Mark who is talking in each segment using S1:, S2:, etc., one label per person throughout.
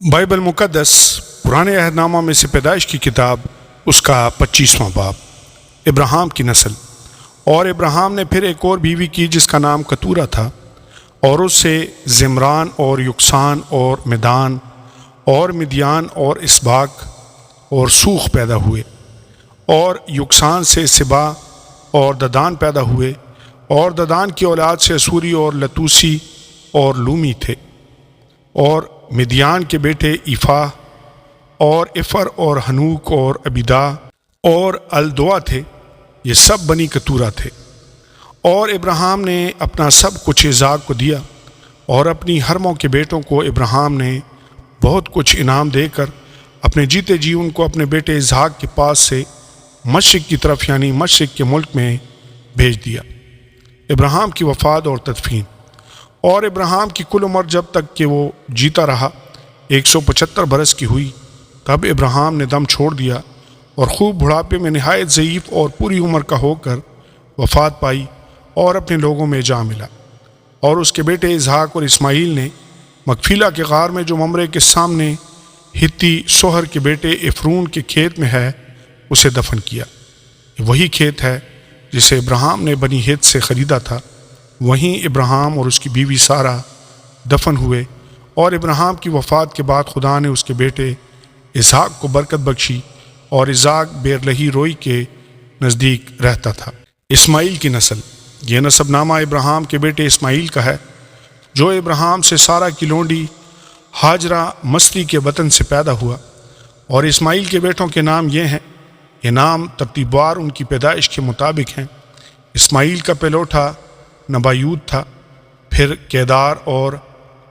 S1: Bible مقدس پرانے عہد نامہ میں سے پیدائش کی کتاب اس کا 25واں باب۔ ابراہیم کی نسل۔ اور ابراہیم نے پھر ایک اور بیوی کی جس کا نام کتورہ تھا، اور اس سے زمران اور یکسان اور مدان اور مدیان اور اسباق اور سوخ پیدا ہوئے، اور یکسان سے سبا اور ددان پیدا ہوئے، اور ددان کی اولاد سے اسوری اور لتوسی اور لومی تھے، اور مدیان کے بیٹے ایفا اور افر اور ہنوک اور ابیدا اور الدوا تھے۔ یہ سب بنی کتورہ تھے۔ اور ابراہیم نے اپنا سب کچھ اسحاق کو دیا، اور اپنی حرموں کے بیٹوں کو ابراہیم نے بہت کچھ انعام دے کر اپنے جیتے جی ان کو اپنے بیٹے اسحاق کے پاس سے مشرق کی طرف یعنی مشرق کے ملک میں بھیج دیا۔ ابراہیم کی وفات اور تدفین۔ اور ابراہیم کی کل عمر جب تک کہ وہ جیتا رہا 175 برس کی ہوئی، تب ابراہیم نے دم چھوڑ دیا، اور خوب بڑھاپے میں نہایت ضعیف اور پوری عمر کا ہو کر وفات پائی، اور اپنے لوگوں میں جا ملا۔ اور اس کے بیٹے اسحاق اور اسماعیل نے مغفیلا کے غار میں جو ممرے کے سامنے ہتی سوہر کے بیٹے افرون کے کھیت میں ہے اسے دفن کیا۔ وہی کھیت ہے جسے ابراہیم نے بنی ہت سے خریدا تھا۔ وہیں ابراہیم اور اس کی بیوی سارہ دفن ہوئے۔ اور ابراہیم کی وفات کے بعد خدا نے اس کے بیٹے اسحاق کو برکت بخشی، اور اسحاق بیرلہی روئی کے نزدیک رہتا تھا۔ اسماعیل کی نسل۔ یہ نسب نامہ ابراہیم کے بیٹے اسماعیل کا ہے، جو ابراہیم سے سارہ کی لونڈی ہاجرہ مصری کے وطن سے پیدا ہوا۔ اور اسماعیل کے بیٹوں کے نام یہ ہیں، یہ نام ترتیب وار ان کی پیدائش کے مطابق ہیں۔ اسماعیل کا پہلوٹا نبایوت تھا، پھر کیدار اور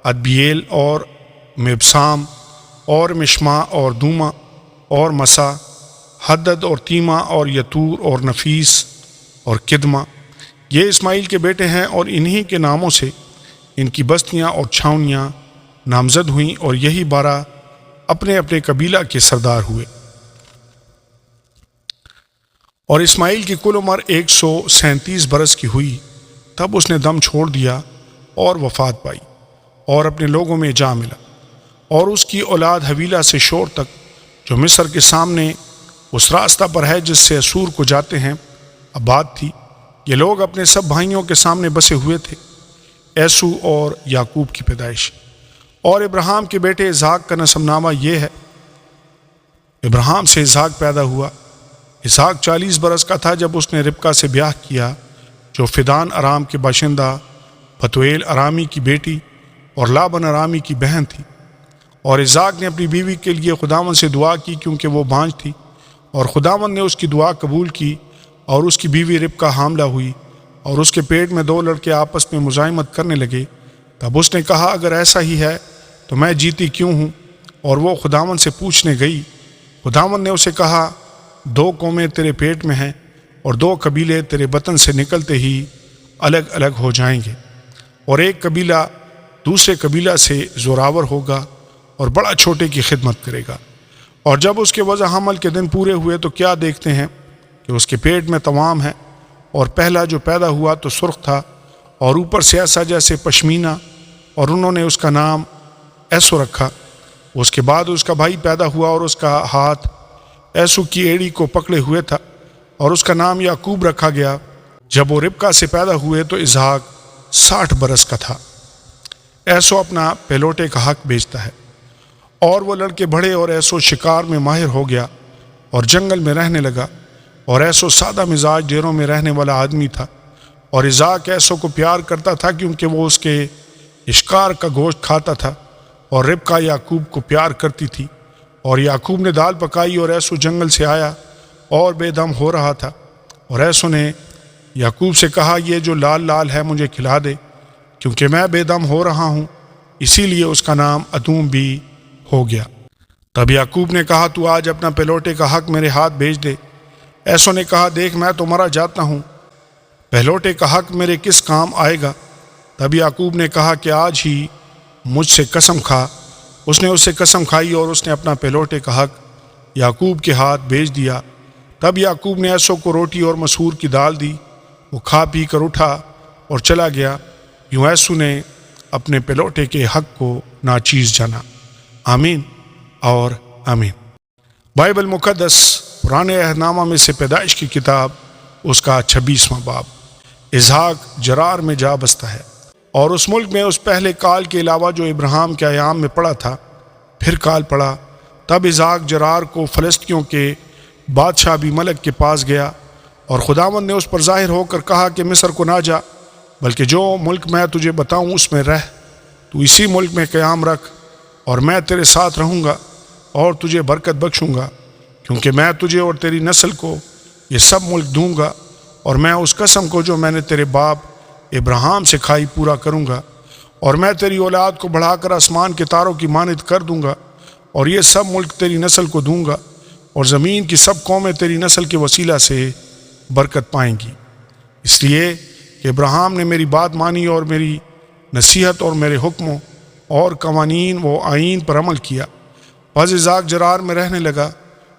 S1: ادبیل اور مبسام اور مشما اور دوما اور مسا، حدد اور تیما اور یتور اور نفیس اور کدما۔ یہ اسماعیل کے بیٹے ہیں، اور انہی کے ناموں سے ان کی بستیاں اور چھاؤنیاں نامزد ہوئیں، اور یہی 12 اپنے اپنے قبیلہ کے سردار ہوئے۔ اور اسماعیل کی کل عمر 137 برس کی ہوئی، تب اس نے دم چھوڑ دیا اور وفات پائی، اور اپنے لوگوں میں جا ملا۔ اور اس کی اولاد حویلہ سے شور تک، جو مصر کے سامنے اس راستہ پر ہے جس سے اسور کو جاتے ہیں، آباد تھی۔ یہ لوگ اپنے سب بھائیوں کے سامنے بسے ہوئے تھے۔ ایسو اور یعقوب کی پیدائش۔ اور ابراہیم کے بیٹے اسحاق کا نسب نامہ یہ ہے۔ ابراہیم سے اسحاق پیدا ہوا۔ اسحاق 40 برس کا تھا جب اس نے ربکہ سے بیاہ کیا، جو فدان ارام کے باشندہ بتویل ارامی کی بیٹی اور لابن ارامی کی بہن تھی۔ اور اسحاق نے اپنی بیوی کے لیے خداوند سے دعا کی، کیونکہ وہ بانجھ تھی، اور خداوند نے اس کی دعا قبول کی، اور اس کی بیوی ربکہ حاملہ ہوئی، اور اس کے پیٹ میں 2 لڑکے آپس میں مزاحمت کرنے لگے۔ تب اس نے کہا، اگر ایسا ہی ہے تو میں جیتی کیوں ہوں؟ اور وہ خداوند سے پوچھنے گئی۔ خداوند نے اسے کہا، 2 قومیں تیرے پیٹ میں ہیں، اور 2 قبیلے تیرے بطن سے نکلتے ہی الگ الگ ہو جائیں گے، اور ایک قبیلہ دوسرے قبیلہ سے زوراور ہوگا اور بڑا چھوٹے کی خدمت کرے گا۔ اور جب اس کے وضع حمل کے دن پورے ہوئے تو کیا دیکھتے ہیں کہ اس کے پیٹ میں توام ہے، اور پہلا جو پیدا ہوا تو سرخ تھا، اور اوپر سے ایسا جیسے پشمینہ، اور انہوں نے اس کا نام ایسو رکھا۔ اس کے بعد اس کا بھائی پیدا ہوا، اور اس کا ہاتھ ایسو کی ایڑی کو پکڑے ہوئے تھا، اور اس کا نام یعقوب رکھا گیا۔ جب وہ ربکہ سے پیدا ہوئے تو اسحاق 60 برس کا تھا۔ ایسو اپنا پہلوٹے کا حق بیچتا ہے۔ اور وہ لڑکے بڑھے، اور ایسو شکار میں ماہر ہو گیا اور جنگل میں رہنے لگا۔ اور ایسو سادہ مزاج ڈیروں میں رہنے والا آدمی تھا۔ اور اسحاق ایسو کو پیار کرتا تھا، کیونکہ وہ اس کے شکار کا گوشت کھاتا تھا، اور ربکہ یعقوب کو پیار کرتی تھی۔ اور یعقوب نے دال پکائی، اور ایسو جنگل سے آیا اور بے دم ہو رہا تھا۔ اور ایسو نے یعقوب سے کہا، یہ جو لال لال ہے مجھے کھلا دے، کیونکہ میں بے دم ہو رہا ہوں۔ اسی لیے اس کا نام ادوم بھی ہو گیا۔ تب یعقوب نے کہا، تو آج اپنا پہلوٹے کا حق میرے ہاتھ بھیج دے۔ ایسو نے کہا، دیکھ میں تو مرا جاتا ہوں، پہلوٹے کا حق میرے کس کام آئے گا؟ تب یعقوب نے کہا کہ آج ہی مجھ سے قسم کھا۔ اس نے اس سے قسم کھائی، اور اس نے اپنا پہلوٹے کا حق یعقوب کے ہاتھ بھیج دیا۔ تب یعقوب نے ایسو کو روٹی اور مسور کی دال دی۔ وہ کھا پی کر اٹھا اور چلا گیا۔ یوں ایسو نے اپنے پہلوٹے کے حق کو ناچیز جانا۔ آمین اور آمین۔ بائبل مقدس پرانے عہد نامہ میں سے پیدائش کی کتاب اس کا 26واں باب۔ اسحاق جرار میں جا بستا ہے، اور اس ملک میں اس پہلے کال کے علاوہ جو ابراہیم کے ایام میں پڑا تھا پھر کال پڑا۔ تب اسحاق جرار کو فلسطینیوں کے بادشاہ ابیملک کے پاس گیا، اور خداوند نے اس پر ظاہر ہو کر کہا کہ مصر کو نہ جا، بلکہ جو ملک میں تجھے بتاؤں اس میں رہ۔ تو اسی ملک میں قیام رکھ، اور میں تیرے ساتھ رہوں گا اور تجھے برکت بخشوں گا، کیونکہ میں تجھے اور تیری نسل کو یہ سب ملک دوں گا، اور میں اس قسم کو جو میں نے تیرے باپ ابراہیم سے کھائی پورا کروں گا، اور میں تیری اولاد کو بڑھا کر آسمان کے تاروں کی مانند کر دوں گا، اور یہ سب ملک تیری نسل کو دوں گا، اور زمین کی سب قومیں تیری نسل کے وسیلہ سے برکت پائیں گی۔ اس لیے کہ ابراہیم نے میری بات مانی اور میری نصیحت اور میرے حکموں اور قوانین و آئین پر عمل کیا۔ پس اسحاق جرار میں رہنے لگا،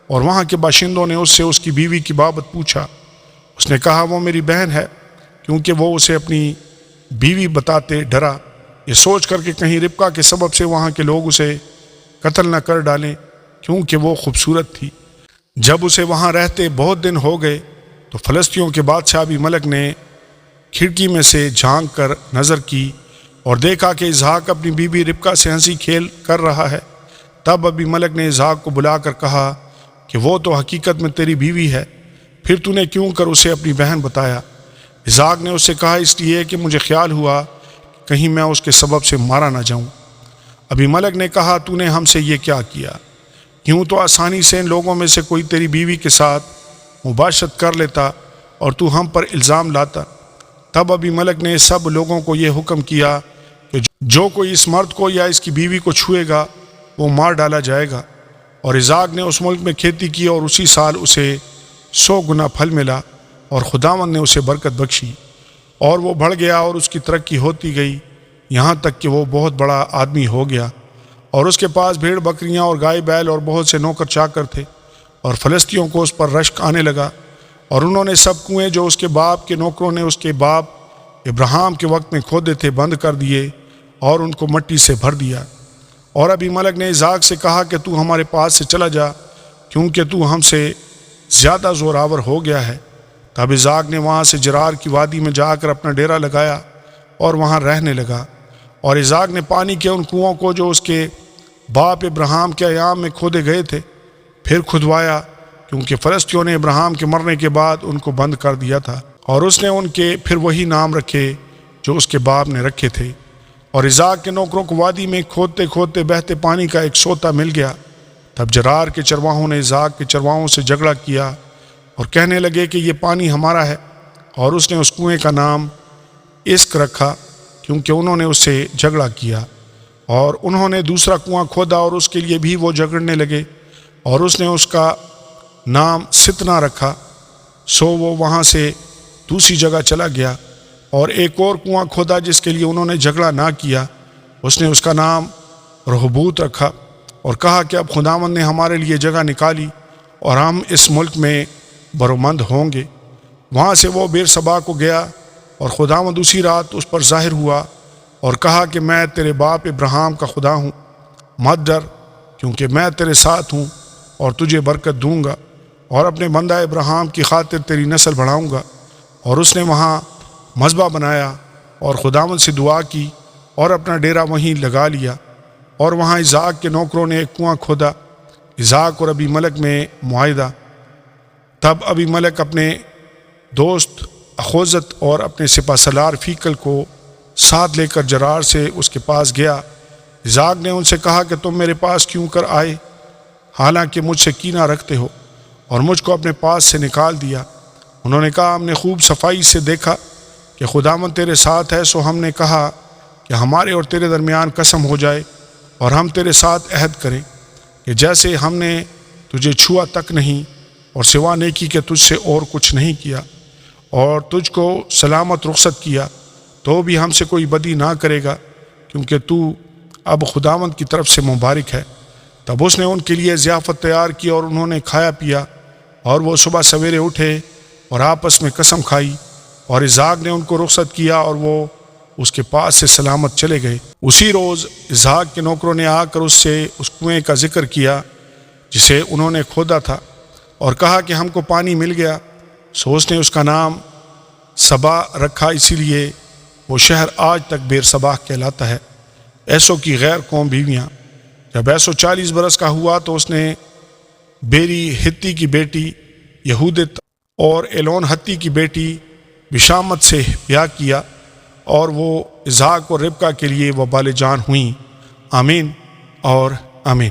S1: اور وہاں کے باشندوں نے اس سے اس کی بیوی کی بابت پوچھا۔ اس نے کہا وہ میری بہن ہے، کیونکہ وہ اسے اپنی بیوی بتاتے ڈرا، یہ سوچ کر کہ کہیں ربکا کے سبب سے وہاں کے لوگ اسے قتل نہ کر ڈالیں، کیونکہ وہ خوبصورت تھی۔ جب اسے وہاں رہتے بہت دن ہو گئے تو فلسطینیوں کے بادشاہ ابیملک نے کھڑکی میں سے جھانک کر نظر کی اور دیکھا کہ اسحاق اپنی بیوی ربکا سے ہنسی کھیل کر رہا ہے۔ تب ابیملک نے اسحاق کو بلا کر کہا کہ وہ تو حقیقت میں تیری بیوی ہے، پھر تو نے کیوں کر اسے اپنی بہن بتایا؟ اسحاق نے اس سے کہا اس لیے کہ مجھے خیال ہوا کہ کہیں میں اس کے سبب سے مارا نہ جاؤں۔ ابیملک نے کہا تو نے ہم سے یہ کیا کیا؟ کیوں تو آسانی سے ان لوگوں میں سے کوئی تیری بیوی کے ساتھ مباشرت کر لیتا اور تو ہم پر الزام لاتا۔ تب ابیملک نے سب لوگوں کو یہ حکم کیا کہ جو کوئی اس مرد کو یا اس کی بیوی کو چھوئے گا وہ مار ڈالا جائے گا۔ اور اسحاق نے اس ملک میں کھیتی کی، اور اسی سال اسے 100 گنا پھل ملا، اور خداوند نے اسے برکت بخشی، اور وہ بڑھ گیا اور اس کی ترقی ہوتی گئی، یہاں تک کہ وہ بہت بڑا آدمی ہو گیا، اور اس کے پاس بھیڑ بکریاں اور گائے بیل اور بہت سے نوکر چاکر تھے۔ اور فلسطینیوں کو اس پر رشک آنے لگا، اور انہوں نے سب کنویں جو اس کے باپ کے نوکروں نے اس کے باپ ابراہیم کے وقت میں کھودے تھے بند کر دیے، اور ان کو مٹی سے بھر دیا۔ اور ابیملک نے اسحاق سے کہا کہ تو ہمارے پاس سے چلا جا، کیونکہ تو ہم سے زیادہ زوراور ہو گیا ہے۔ تب اسحاق نے وہاں سے جرار کی وادی میں جا کر اپنا ڈیرا لگایا اور وہاں رہنے لگا۔ اور اسحاق نے پانی کے ان کنوؤں کو جو اس کے باپ ابراہیم کے ایام میں کھودے گئے تھے پھر کھدوایا، کیونکہ فلسطینیوں نے ابراہیم کے مرنے کے بعد ان کو بند کر دیا تھا، اور اس نے ان کے پھر وہی نام رکھے جو اس کے باپ نے رکھے تھے۔ اور اسحاق کے نوکروں کو وادی میں کھودتے کھودتے بہتے پانی کا ایک سوتا مل گیا۔ تب جرار کے چرواہوں نے اسحاق کے چرواہوں سے جھگڑا کیا اور کہنے لگے کہ یہ پانی ہمارا ہے، اور اس نے اس کنویں کا نام اسک رکھا، کیونکہ انہوں نے اس سے جھگڑا کیا۔ اور انہوں نے دوسرا کنواں کھودا، اور اس کے لیے بھی وہ جھگڑنے لگے، اور اس نے اس کا نام ستنا رکھا۔ سو وہ وہاں سے دوسری جگہ چلا گیا اور ایک اور کنواں کھودا جس کے لیے انہوں نے جھگڑا نہ کیا، اس نے اس کا نام رہوبوت رکھا، اور کہا کہ اب خداوند نے ہمارے لیے جگہ نکالی اور ہم اس ملک میں برومند ہوں گے۔ وہاں سے وہ بیر سبا کو گیا، اور خداوند اسی رات اس پر ظاہر ہوا اور کہا کہ میں تیرے باپ ابراہیم کا خدا ہوں، مت ڈر، کیونکہ میں تیرے ساتھ ہوں اور تجھے برکت دوں گا، اور اپنے بندہ ابراہیم کی خاطر تیری نسل بڑھاؤں گا۔ اور اس نے وہاں مذبح بنایا اور خداوند سے دعا کی اور اپنا ڈیرا وہیں لگا لیا۔ اور وہاں اسحاق کے نوکروں نے ایک کنواں کھودا، اسحاق اور ابیملک میں معاہدہ۔ تب ابیملک اپنے دوست اخوذت اور اپنے سپہ سالار فیکل کو ساتھ لے کر جرار سے اس کے پاس گیا۔ اسحاق نے ان سے کہا کہ تم میرے پاس کیوں کر آئے، حالانکہ مجھ سے کینہ رکھتے ہو اور مجھ کو اپنے پاس سے نکال دیا؟ انہوں نے کہا ہم نے خوب صفائی سے دیکھا کہ خداوند تیرے ساتھ ہے، سو ہم نے کہا کہ ہمارے اور تیرے درمیان قسم ہو جائے اور ہم تیرے ساتھ عہد کریں کہ جیسے ہم نے تجھے چھوا تک نہیں اور سوا نیکی کہ تجھ سے اور کچھ نہیں کیا، اور تجھ کو سلامت رخصت کیا، تو بھی ہم سے کوئی بدی نہ کرے گا، کیونکہ تو اب خداوند کی طرف سے مبارک ہے۔ تب اس نے ان کے لیے ضیافت تیار کی اور انہوں نے کھایا پیا، اور وہ صبح سویرے اٹھے اور آپس میں قسم کھائی، اور اسحاق نے ان کو رخصت کیا اور وہ اس کے پاس سے سلامت چلے گئے۔ اسی روز اسحاق کے نوکروں نے آ کر اس سے اس کنویں کا ذکر کیا جسے انہوں نے کھودا تھا، اور کہا کہ ہم کو پانی مل گیا۔ سو اس نے اس کا نام سبا رکھا، اسی لیے وہ شہر آج تک بیر سبا کہلاتا ہے۔ ایسو کی غیر قوم بیویاں۔ جب ایسو 40 برس کا ہوا تو اس نے بیری ہتی کی بیٹی یہودت اور ایلون ہتی کی بیٹی بشامت سے بیاہ کیا، اور وہ اسحاق اور ربکہ کے لیے وبال جان ہوئیں۔ آمین اور آمین۔